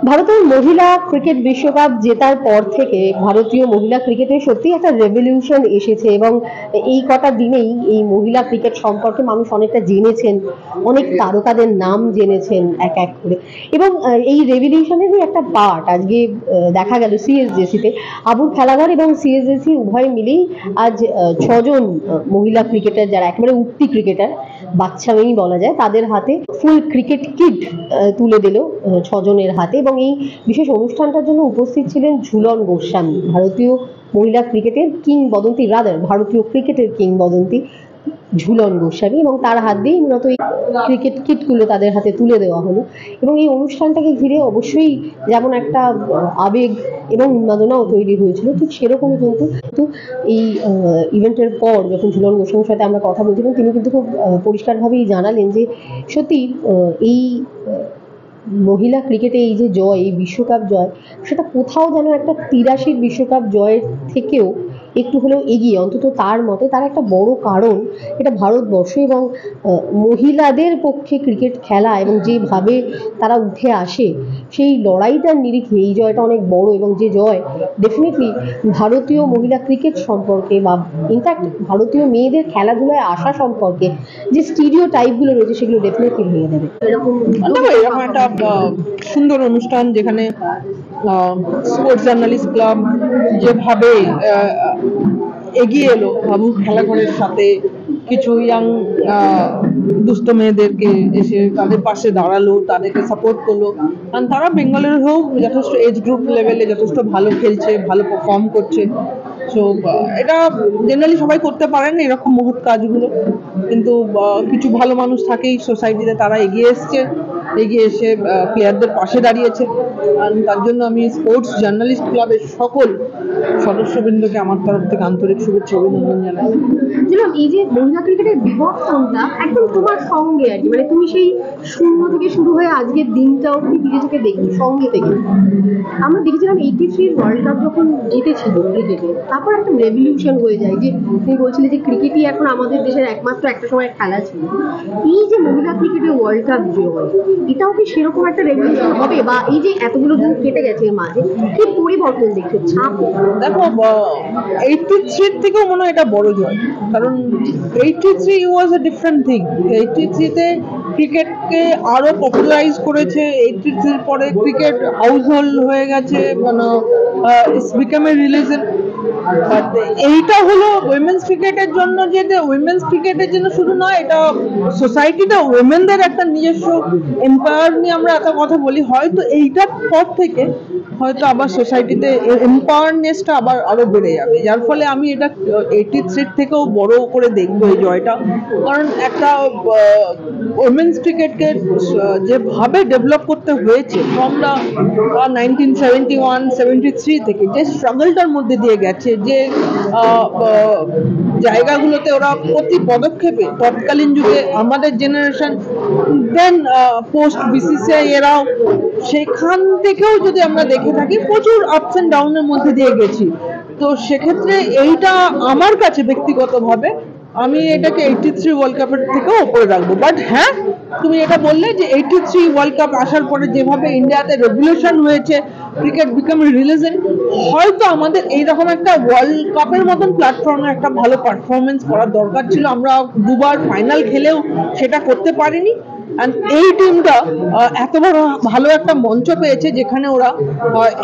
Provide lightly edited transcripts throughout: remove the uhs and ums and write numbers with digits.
ভারতের মহিলা ক্রিকেট বিশ্বকাপ জেতার পর থেকে ভারতীয় মহিলা ক্রিকেটে সত্যি একটা রেভলিউশন এসেছে এবং এই কটা দিনেই এই মহিলা ক্রিকেট সম্পর্কে মানুষ অনেকটা জেনেছেন, অনেক তারকাদের নাম জেনেছেন এক এক করে। এবং এই রেভলিউশনেরই একটা পার্ট আজকে দেখা গেল সিএসজেসিতে আবুল খেলাঘর এবং সিএসজেসি উভয় মিলেই আজ ছজন মহিলা ক্রিকেটার যারা একেবারে উঠতি ক্রিকেটার, বাচ্চা মেয়েই বলা যায়, তাদের হাতে ফুল ক্রিকেট কিট তুলে দিল ছজনের হাতে। এবং এই বিশেষ অনুষ্ঠানটার জন্য উপস্থিত ছিলেন ঝুলন গোস্বামী, ভারতীয় মহিলা ক্রিকেটের কিংবদন্তি, ভারতীয় ক্রিকেটের কিংবদন্তি ঝুলন গোস্বামী, এবং তার হাত দিয়েই মূলত এই ক্রিকেট কিটগুলো তাদের হাতে তুলে দেওয়া হলো। এবং এই অনুষ্ঠানটাকে ঘিরে অবশ্যই যেমন একটা আবেগ এবং উন্মাদনাও তৈরি হয়েছিল, ঠিক সেরকমই কিন্তু এই ইভেন্টের পর যখন ঝুলন গোস্বামীর সাথে আমরা কথা বলছিলাম, তিনি কিন্তু খুব পরিষ্কারভাবেই জানালেন যে সত্যি এই মহিলা ক্রিকেটে এই যে জয়, এই বিশ্বকাপ জয়, সেটা কোথাও যেন একটা 83 বিশ্বকাপ জয়ের থেকেও একটু হলেও এগিয়ে। অন্তত তার মতে তার একটা বড় কারণ এটা ভারতবর্ষ এবং মহিলাদের পক্ষে ক্রিকেট খেলা এবং যেভাবে তারা উঠে আসে সেই লড়াইটার নিরিখে এই জয়টা অনেক বড়, এবং যে জয় ডেফিনেটলি ভারতীয় মহিলা ক্রিকেট সম্পর্কে বা ইনফ্যাক্ট ভারতীয় মেয়েদের খেলাধুলায় আসা সম্পর্কে যে স্টিরিও টাইপগুলো রয়েছে সেগুলো ডেফিনেটলি ভেঙে দেবে। এরকম একটা সুন্দর অনুষ্ঠান যেখানে স্পোর্টস জার্নালিস্ট ক্লাব যেভাবে এগিয়ে এলো বাবু খেলাঘরের সাথে, কিছু ইয়াং দুস্থ মেয়েদেরকে এসে তাদের পাশে দাঁড়ালো, তাদেরকে সাপোর্ট করলো। কারণ তারা বেঙ্গলের হয়েও যথেষ্ট এজ গ্রুপ লেভেলে যথেষ্ট ভালো খেলছে, ভালো পারফর্ম করছে। সো এটা জেনারেলি সবাই করতে পারেন এরকম মহৎ কাজগুলো, কিন্তু কিছু ভালো মানুষ থাকেই সোসাইটিতে, তারা এগিয়ে এসে প্লেয়ারদের পাশে দাঁড়িয়েছে। আর তার জন্য আমি স্পোর্টস জার্নালিস্ট ক্লাবের সকল সদস্যবৃন্দকে আমার তরফ থেকে আন্তরিক শুভেচ্ছা অভিনন্দন জানাই। এই যে মহিলা ক্রিকেটের বিবর্তনটা একদম তোমার সঙ্গে আর কি, মানে তুমি সেই শূন্য থেকে শুরু হয়ে আজকের দিনটা অব্দি নিজেকে দেখি সঙ্গে থেকে। আমরা দেখেছিলাম 83 ওয়ার্ল্ড কাপ যখন জিতেছিল ক্রিকেটে, তারপর একটা রেভলিউশন হয়ে যায়, যে তুমি বলছিলে যে ক্রিকেটই এখন আমাদের দেশের একমাত্র একটা সময় খেলা ছিল। এই যে মহিলা ক্রিকেটে ওয়ার্ল্ড কাপ জয়, এটাও কি সেরকম একটা রেভলিউশন হবে, বা এই যে এতগুলো দিন কেটে গেছে এর মাঝে কি পরিবর্তন দেখছো? দেখো 83 থেকেও মনে হয় এটা বড় জয়, কারণ 83 ওয়াজ এ ডিফারেন্ট থিং। 83-তে ক্রিকেটকে আরো পপুলারাইজ করেছে। 83 পরে ক্রিকেট হাউস হোল্ড হয়ে গেছে, মানে it's become a religion. But এইটা হলো উইমেন্স ক্রিকেটের জন্য, যেটা উইমেন্স ক্রিকেটের জন্য শুধু নয়, এটা সোসাইটিতে উইমেনদের একটা নিজস্ব এম্পায়ার নিয়ে আমরা এত কথা বলি, হয়তো এইটার পর থেকে হয়তো আবার সোসাইটিতে এম্পাওয়ারনেসটা আবার আরো বেড়ে যাবে, যার ফলে আমি এটা 83 থেকেও বড় করে দেখবো এই জয়টা। কারণ একটা উইমেন্স ক্রিকেটকে যেভাবে ডেভেলপ করতে হয়েছে ফ্রম দা 1971-73 থেকে, যে স্ট্রাগলটার মধ্যে দিয়ে গেছে, যে জায়গাগুলোতে ওরা প্রতি পদক্ষেপে তৎকালীন যুগে আমাদের জেনারেশন, দেন পোস্ট বিসিসিআই এরাও, সেখান থেকেও যদি আমরা দেখে থাকি প্রচুর আপস এন্ড ডাউনের মধ্যে দিয়ে গেছি। তো সেক্ষেত্রে এইটা আমার কাছে ব্যক্তিগতভাবে আমি এটাকে 83 ওয়ার্ল্ড কাপের থেকেও উপরে রাখবো। বাট হ্যাঁ, তুমি এটা বললে যে 83 ওয়ার্ল্ড কাপ আসার পরে যেভাবে ইন্ডিয়াতে রেভলিউশন হয়েছে, ক্রিকেট বিকাম রিলিজন, হয়তো আমাদের এইরকম একটা ওয়ার্ল্ড কাপের মতন প্ল্যাটফর্মে একটা ভালো পারফরমেন্স করার দরকার ছিল। আমরা দুবার ফাইনাল খেলেও সেটা করতে পারিনি। এই টিমটা এত বড় ভালো একটা মঞ্চ পেয়েছে যেখানে ওরা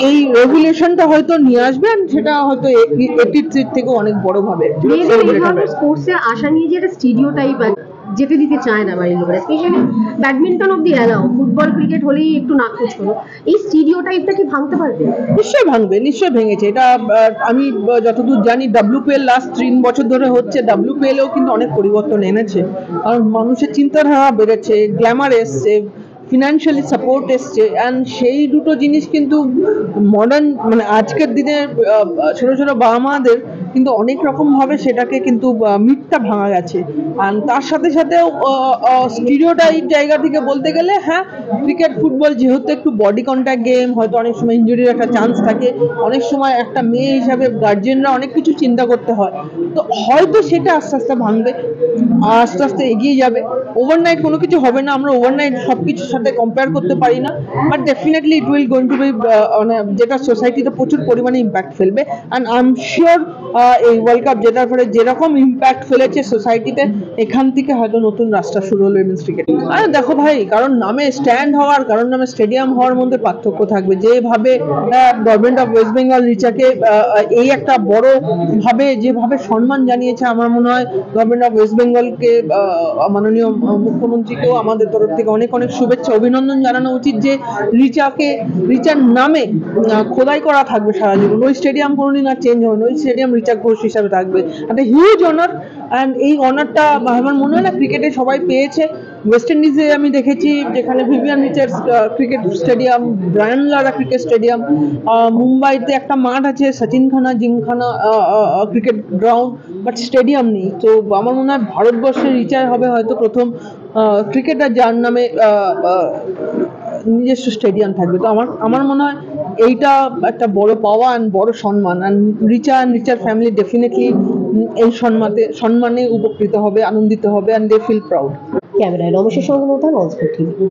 এই রেভলিউশনটা হয়তো নিয়ে আসবে, সেটা হয়তো 83 থেকে অনেক বড় ভাবে স্পোর্টসে আসা নিয়ে যে একটা স্টিরিও টাইপ যেতে দিতে চায় না বাড়ির লোকেরা, স্পেশালি ব্যাডমিন্টন অব্দি অ্যালাউ, ফুটবল ক্রিকেট হলেই একটু নাকচ করো, এই স্টিরিও টাইপটা কি ভাঙতে পারবে? নিশ্চয়ই ভাঙবে, নিশ্চয়ই ভেঙেছে। এটা আমি যতদূর জানি WPL লাস্ট 3 বছর ধরে হচ্ছে, WPL এও কিন্তু অনেক পরিবর্তন এনেছে, কারণ মানুষের চিন্তাধারা বেড়েছে, গ্ল্যামার এসছে, ফিনান্সিয়ালি সাপোর্ট এসছে, অ্যান্ড সেই দুটো জিনিস কিন্তু মডার্ন, মানে আজকের দিনে ছোট ছোট বাবা মাদের কিন্তু অনেক রকম ভাবে সেটাকে কিন্তু মিথটা ভাঙা গেছে। আর তার সাথে সাথেও স্টিরিওটাইপ জায়গা থেকে বলতে গেলে হ্যাঁ, ক্রিকেট ফুটবল যেহেতু একটু বডি কন্ট্যাক্ট গেম, হয়তো অনেক সময় ইনজুরির একটা চান্স থাকে, অনেক সময় একটা মেয়ে হিসাবে গার্জেনরা অনেক কিছু চিন্তা করতে হয়, তো হয়তো সেটা আস্তে আস্তে ভাঙবে, আস্তে আস্তে এগিয়ে যাবে। ওভারনাইট কোনো কিছু হবে না, আমরা ওভারনাইট সবকিছুর সাথে কম্পেয়ার করতে পারি না, but definitely it will going to be মানে যেটা সোসাইটিতে প্রচুর পরিমাণে ইম্প্যাক্ট ফেলবে। অ্যান্ড আই এম শিওর এই ওয়ার্ল্ড কাপ জেতার পরে যেরকম ইম্প্যাক্ট ফেলেছে সোসাইটিতে, এখান থেকে হয়তো নতুন রাস্তা শুরু হলো উইমেন্স ক্রিকেট। আর দেখো ভাই, কারণ নামে স্ট্যান্ড হওয়ার, কারণ নামে স্টেডিয়াম হওয়ার মধ্যে পার্থক্য থাকবে। যেভাবে গভর্নমেন্ট অফ ওয়েস্ট বেঙ্গল রিচাকে এই একটা বড় ভাবে যেভাবে সম্মান জানিয়েছে, আমার মনে হয় গভর্নমেন্ট অফ ওয়েস্ট বেঙ্গলকে, মাননীয় মুখ্যমন্ত্রীকেও আমাদের তরফ থেকে অনেক অনেক শুভেচ্ছা অভিনন্দন জানানো উচিত যে রিচার নামে খোদাই করা থাকবে সারা জীবন। ওই স্টেডিয়াম কোনোদিন আর চেঞ্জ হবে না, ওই স্টেডিয়াম রিচা ঘোষ হিসাবে থাকবে। একটা হিউজ অনার, অ্যান্ড এই অনারটা আমার মনে হয় না ক্রিকেটে সবাই পেয়েছে। ওয়েস্ট ইন্ডিজে আমি দেখেছি যেখানে Vivian Richards cricket stadium, Brian Lara cricket stadium, মুম্বাইতে একটা মাঠ আছে সচিনখানা gymkhana cricket ground, but stadium নেই। তো আমার মনে হয় ভারতবর্ষের রিচার হবে হয়তো প্রথম ক্রিকেটার যার নামে নিজস্ব স্টেডিয়াম থাকবে। তো আমার মনে হয় এইটা একটা বড় পাওয়া অ্যান্ড বড় সম্মান, অ্যান্ড রিচার ফ্যামিলি ডেফিনেটলি এই সম্মানে উপকৃত হবে, আনন্দিত হবে, অ্যান্ড দে ফিল প্রাউড। ক্যামেরায় রমেশের সঙ্গে নতুন অজগর টিভি।